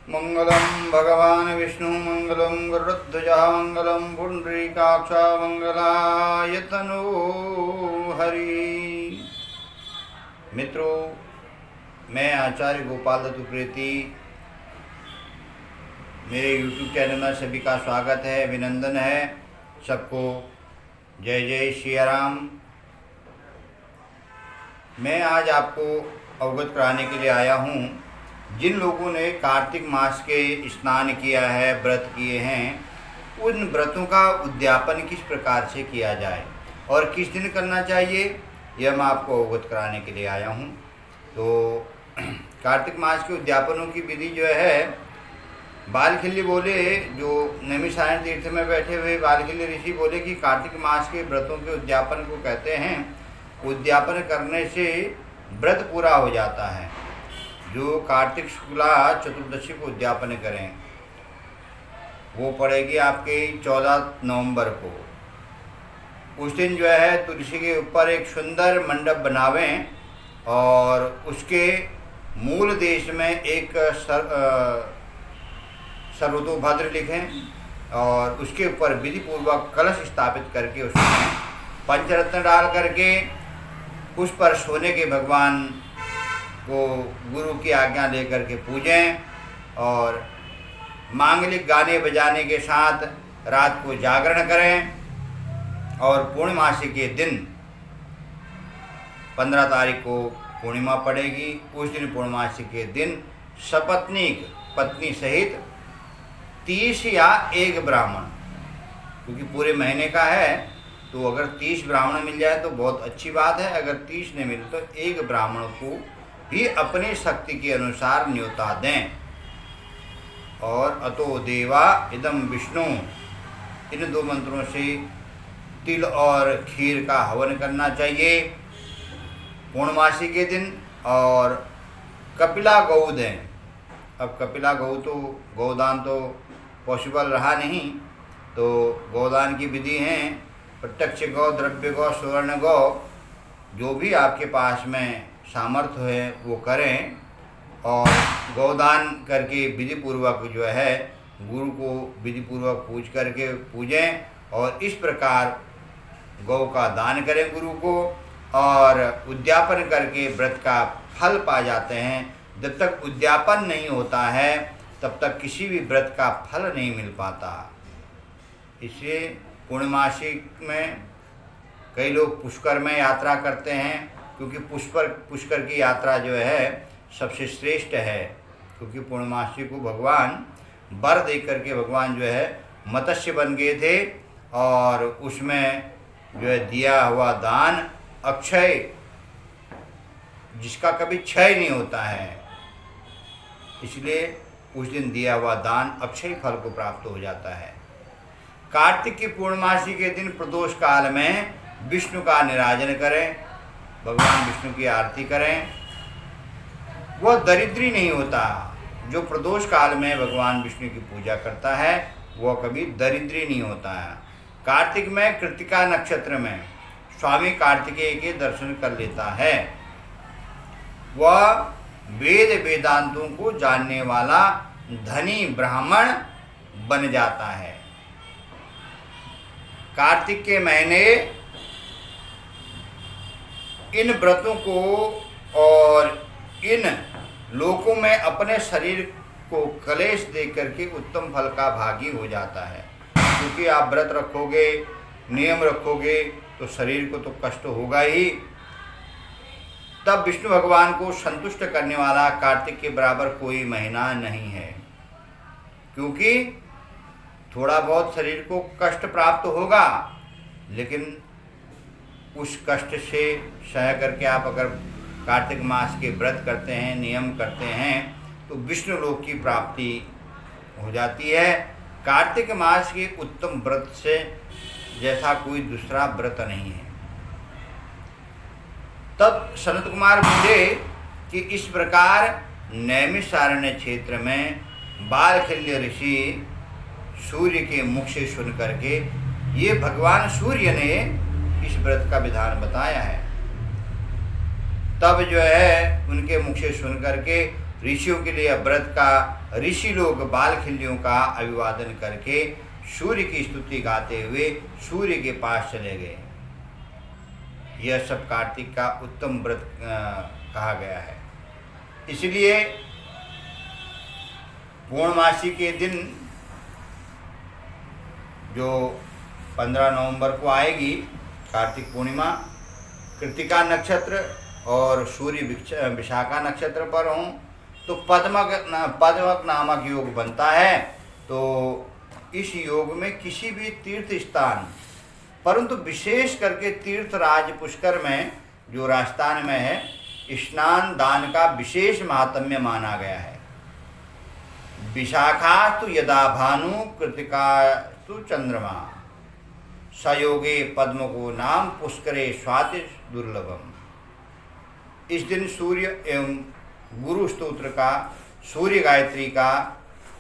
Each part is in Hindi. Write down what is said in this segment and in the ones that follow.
मंगलम भगवान विष्णु मंगलम गरुड़ध्वजा मंगलम पुंडरीकाक्ष मंगलाय तनो हरि। मित्रों, मैं आचार्य गोपाल दत्त उप्रेती, मेरे YouTube चैनल में सभी का स्वागत है, अभिनंदन है सबको। जय जय श्री राम। मैं आज आपको अवगत कराने के लिए आया हूँ, जिन लोगों ने कार्तिक मास के स्नान किया है, व्रत किए हैं, उन व्रतों का उद्यापन किस प्रकार से किया जाए और किस दिन करना चाहिए, यह मैं आपको अवगत कराने के लिए आया हूँ। तो कार्तिक मास के उद्यापनों की विधि जो है, बालखिल्य बोले, जो नैमिषारण्य तीर्थ में बैठे हुए बालखिल्य ऋषि बोले कि कार्तिक मास के व्रतों के उद्यापन को कहते हैं। उद्यापन करने से व्रत पूरा हो जाता है। जो कार्तिक शुक्ला चतुर्दशी को उद्यापन करें, वो पड़ेगी आपके 14 नवंबर को। उस दिन जो है तुलसी के ऊपर एक सुंदर मंडप बनावें और उसके मूल देश में एक सर्वतोभद्र लिखें और उसके ऊपर विधि पूर्वक कलश स्थापित करके उसमें पंचरत्न डाल करके उस पर सोने के भगवान को गुरु की आज्ञा लेकर के पूजें और मांगलिक गाने बजाने के साथ रात को जागरण करें। और पूर्णिमासी के दिन 15 तारीख को पूर्णिमा पड़ेगी। उस दिन पूर्णिमासी के दिन सपत्नीक पत्नी सहित 30 या 1 ब्राह्मण, क्योंकि पूरे महीने का है तो अगर 30 ब्राह्मण मिल जाए तो बहुत अच्छी बात है। अगर 30 नहीं मिले तो 1 ब्राह्मण को भी अपनी शक्ति के अनुसार न्योता दें। और अतो देवा इदम विष्णु, इन 2 मंत्रों से तिल और खीर का हवन करना चाहिए पूर्णमासी के दिन। और कपिला गौ दें। अब कपिला गौ तो गौदान तो पॉसिबल रहा नहीं, तो गौदान की विधि हैं प्रत्यक्ष गौ, द्रव्य गौ, सुवर्ण गौ, जो भी आपके पास में सामर्थ्य है वो करें। और गौदान करके विधि पूर्वक जो है गुरु को विधि पूर्वक पूज करके पूजें और इस प्रकार गौ का दान करें गुरु को। और उद्यापन करके व्रत का फल पा जाते हैं। जब तक उद्यापन नहीं होता है तब तक किसी भी व्रत का फल नहीं मिल पाता। इसलिए पूर्णमासी में कई लोग पुष्कर में यात्रा करते हैं, क्योंकि पुष्कर की यात्रा जो है सबसे श्रेष्ठ है। क्योंकि पूर्णमासी को भगवान वर दे करके भगवान जो है मत्स्य बन गए थे और उसमें जो है दिया हुआ दान अक्षय, जिसका कभी क्षय नहीं होता है, इसलिए उस दिन दिया हुआ दान अक्षय फल को प्राप्त हो जाता है। कार्तिक की पूर्णमासी के दिन प्रदोष काल में विष्णु का निराजन करें, भगवान विष्णु की आरती करें। वह दरिद्री नहीं होता। जो प्रदोष काल में भगवान विष्णु की पूजा करता है वह कभी दरिद्री नहीं होता है। कार्तिक में कृतिका नक्षत्र में स्वामी कार्तिकेय के दर्शन कर लेता है, वह वेद वेदांतों को जानने वाला धनी ब्राह्मण बन जाता है। कार्तिक के महीने इन व्रतों को और इन लोकों में अपने शरीर को कलेश दे करके उत्तम फल का भागी हो जाता है। क्योंकि आप व्रत रखोगे, नियम रखोगे तो शरीर को तो कष्ट होगा ही। तब विष्णु भगवान को संतुष्ट करने वाला कार्तिक के बराबर कोई महीना नहीं है। क्योंकि थोड़ा बहुत शरीर को कष्ट प्राप्त होगा, लेकिन उस कष्ट से सह करके आप अगर कार्तिक मास के व्रत करते हैं, नियम करते हैं, तो विष्णु लोक की प्राप्ति हो जाती है। कार्तिक मास के उत्तम व्रत से जैसा कोई दूसरा व्रत नहीं है। तब सनत कुमार बोले कि इस प्रकार नैमिषारण्य क्षेत्र में बालखिल्य ऋषि सूर्य के मुख से सुन करके, ये भगवान सूर्य ने इस व्रत का विधान बताया है। तब जो है उनके मुख से सुन करके ऋषियों के लिए व्रत का ऋषि लोग बाल खिल्लियों का अभिवादन करके सूर्य की स्तुति गाते हुए सूर्य के पास चले गए। यह सब कार्तिक का उत्तम व्रत कहा गया है। इसलिए पूर्णमासी के दिन जो 15 नवंबर को आएगी कार्तिक पूर्णिमा, कृतिका नक्षत्र और सूर्य विशाखा नक्षत्र पर हों तो पद्मक नामक योग बनता है। तो इस योग में किसी भी तीर्थ स्थान, परंतु विशेष करके तीर्थराज पुष्कर में जो राजस्थान में है, स्नान दान का विशेष महात्म्य माना गया है। विशाखास्तु यदा भानु कृतिकास्तु चंद्रमा सयोगे पद्म को नाम पुष्करे स्वाति दुर्लभम। इस दिन सूर्य एवं गुरु स्तोत्र का, सूर्य गायत्री का,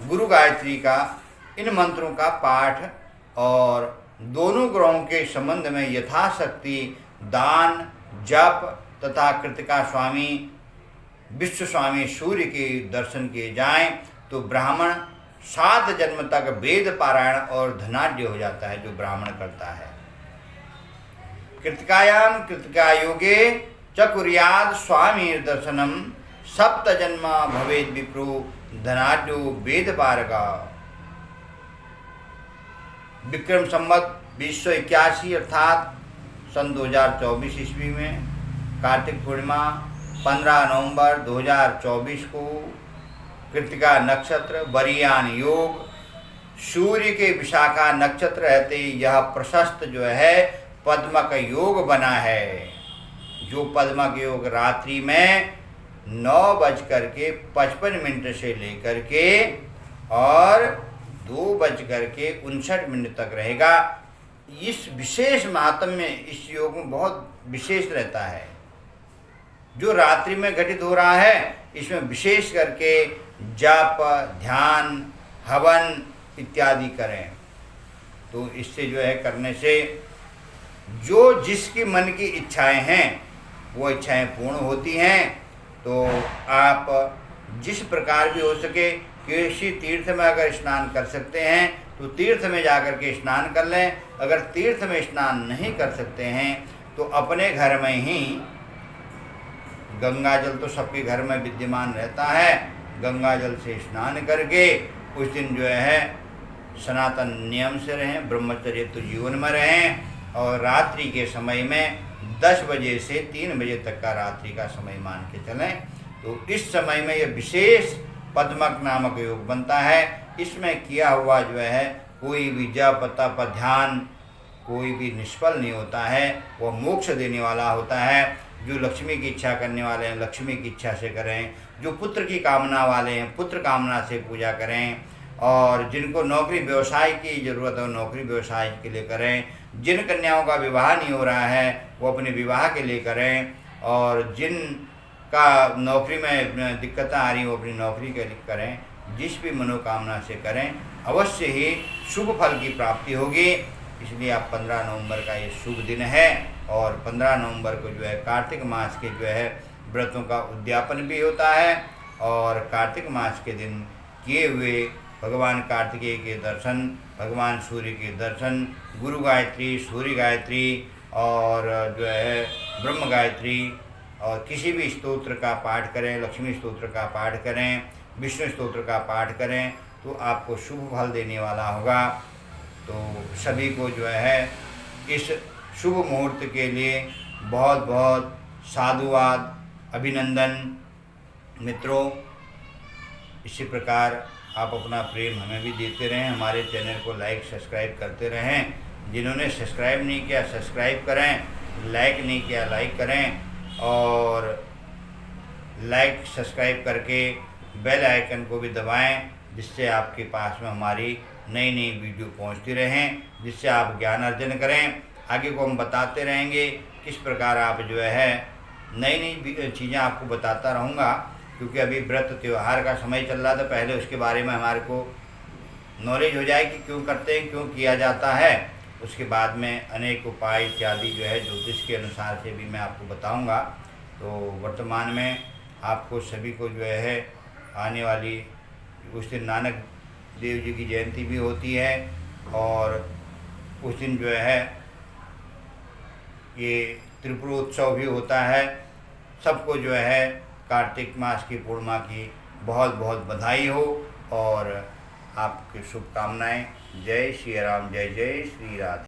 गुरु गायत्री का, इन मंत्रों का पाठ और दोनों ग्रहों के संबंध में यथाशक्ति दान, जप तथा कृतिका स्वामी, विश्व स्वामी सूर्य के दर्शन किए जाएं तो ब्राह्मण 7 जन्म तक वेद पारायण और धनाढ्य हो जाता है, जो ब्राह्मण करता है। कृतिकायाम कृतिका योगे च कुर्याद स्वामी दर्शनम 7 जन्म भवेद विप्रो धनाढ्यो वेद पारगा। विक्रम संवत 2081 अर्थात सन 2024 ईस्वी में कार्तिक पूर्णिमा 15 नवंबर 2024 को कृतिका नक्षत्र, बरियान योग, सूर्य के विशाखा नक्षत्र रहते यह प्रशस्त जो है पद्मक योग बना है। जो पद्मक योग रात्रि में 9:55 से लेकर के और 2:59 तक रहेगा। इस विशेष महात्म्य इस योग में बहुत विशेष रहता है। जो रात्रि में घटित हो रहा है इसमें विशेष करके जप, ध्यान, हवन इत्यादि करें तो इससे जो है करने से जो जिसकी मन की इच्छाएं हैं वो इच्छाएं पूर्ण होती हैं। तो आप जिस प्रकार भी हो सके किसी तीर्थ में अगर स्नान कर सकते हैं तो तीर्थ में जाकर के स्नान कर लें। अगर तीर्थ में स्नान नहीं कर सकते हैं तो अपने घर में ही, गंगा जल तो सबके घर में विद्यमान रहता है, गंगा जल से स्नान करके उस दिन जो है सनातन नियम से रहें, ब्रह्मचर्य तो जीवन में रहें और रात्रि के समय में 10 बजे से 3 बजे तक का रात्रि का समय मान के चलें। तो इस समय में यह विशेष पद्मक नामक योग बनता है। इसमें किया हुआ जो है कोई भी जप तप ध्यान कोई भी निष्फल नहीं होता है, वह मोक्ष देने वाला होता है। जो लक्ष्मी की इच्छा करने वाले हैं लक्ष्मी की इच्छा से करें, जो पुत्र की कामना वाले हैं पुत्र कामना से पूजा करें, और जिनको नौकरी व्यवसाय की ज़रूरत है नौकरी व्यवसाय के लिए करें, जिन कन्याओं का विवाह नहीं हो रहा है वो अपने विवाह के लिए करें, और जिन का नौकरी में दिक्कतें आ रही वो अपनी नौकरी के लिए करें। जिस भी मनोकामना से करें अवश्य ही शुभ फल की प्राप्ति होगी। इसलिए आप 15 नवंबर का ये शुभ दिन है और 15 नवंबर को जो है कार्तिक मास के जो है व्रतों का उद्यापन भी होता है। और कार्तिक मास के दिन किए हुए भगवान कार्तिकेय के दर्शन, भगवान सूर्य के दर्शन, गुरु गायत्री, सूर्य गायत्री और जो है ब्रह्म गायत्री और किसी भी स्तोत्र का पाठ करें, लक्ष्मी स्तोत्र का पाठ करें, विष्णु स्तोत्र का पाठ करें तो आपको शुभ फल देने वाला होगा। तो सभी को जो है इस शुभ मुहूर्त के लिए बहुत बहुत साधुवाद, अभिनंदन। मित्रों, इसी प्रकार आप अपना प्रेम हमें भी देते रहें, हमारे चैनल को लाइक सब्सक्राइब करते रहें। जिन्होंने सब्सक्राइब नहीं किया सब्सक्राइब करें, लाइक नहीं किया लाइक करें और लाइक सब्सक्राइब करके बेल आइकन को भी दबाएं, जिससे आपके पास में हमारी नई नई वीडियो पहुंचती रहें, जिससे आप ज्ञान अर्जन करें। आगे को हम बताते रहेंगे किस प्रकार आप जो है नई नई चीज़ें आपको बताता रहूँगा, क्योंकि अभी व्रत त्यौहार का समय चल रहा था। पहले उसके बारे में हमारे को नॉलेज हो जाए कि क्यों करते हैं, क्यों किया जाता है। उसके बाद में अनेक उपाय इत्यादि जो है ज्योतिष के अनुसार से भी मैं आपको बताऊंगा। तो वर्तमान में आपको सभी को जो है आने वाली उस दिन नानक देव जी की जयंती भी होती है और उस दिन जो है ये त्रिपुरोत्सव भी होता है। सबको जो है कार्तिक मास की पूर्णिमा की बहुत बहुत बधाई हो और आपकी शुभकामनाएं। जय श्री राम, जय जय श्री राधे।